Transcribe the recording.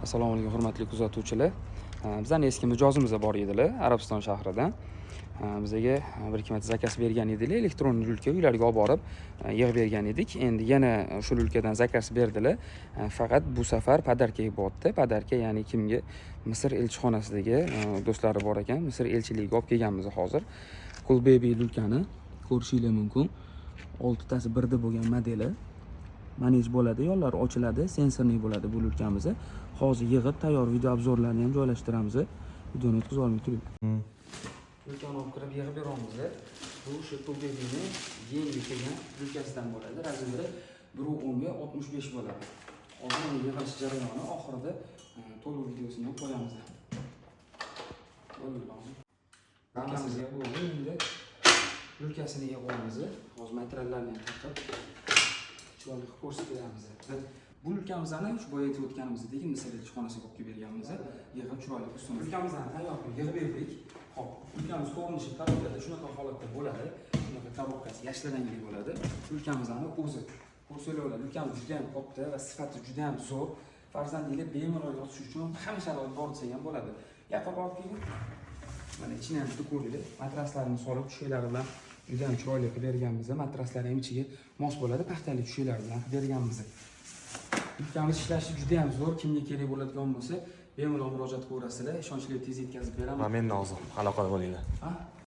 Assalomu alaykum hurmatli kuzatuvchilar. Bizning eski mijozimiz bor edilar Arabiston shahridan. Bizga bir ikki marta zakaz bergan edilar. Elektron rulka uylariga olib borib yig'ib bergan edik. Endi yana shu rulkadan zakaz berdilar. Faqat bu safar podarkaga bo'tdi. Podarka ya'ni kimga Misr elchixonasidagi do'stlari bor ekan. Misr elchiligiga olib kelganmiz hozir. Cool Baby rulkani ko'rishingiz mumkin. 6 tasi birda bo'lgan modeli. Manej bo'ladi, yo'llari ochiladi, sensorli bo'ladi bu rulkamiz. Hozir yig'ib tayyor video obzorlarni ham joylashtiramiz. Videoni o'tkazib olmay turing. Rulkani olib kirib yig'ib beramiz. Bu o'sha Cool Baby'ning yangi kelgan rulkasidan bo'ladi. Razmeri 1.10 ga 65 bo'ladi. Hozir uni yig'ish jarayoni oxirida to'liq videosini ham qo'yamiz. Rulkamizga bu endi rulkasini yig'ib olamiz. Hozir materiallarni ham taqib chiroyli qilib ko'rsatamiz. Bu rulkamizni shu boya aytib o'tganimizdek Misr elchixonasiga olib kelib berganmiz. Yig'ib chiroyli qilib rulkamizni tayyor qilib yig'ib berdik. Xo'p, rulkamiz ko'rinishi tarobkada shunaqa holatda bo'ladi. Shunaqa tarobkasi yashil rangli bo'ladi. Rulkamizni o'zi ko'rsanglar, rulkamiz juda ham katta va sifati juda ham zo'r. Farzandinglar bemalol yotish uchun hamma sharoit bor desa ham bo'ladi. Yaqin olib keling. Mana ichini ham juda ko'ringlar. Matraslarni solib tushaklari bilan juda ham chiroyli qilib berganmiz. Matraslar ham ichiga mos bo'ladi, paxtali tushaklari bilan qilib berganmiz. Rulkamiz ishlashi juda ham zo'r. Kimga kerak bo'ladigan bo'lsa, bemalol murojaat qilaverasizlar. Ishonchli tez yetkazib beraman. Men hozir aloqada bo'linglar. Ha?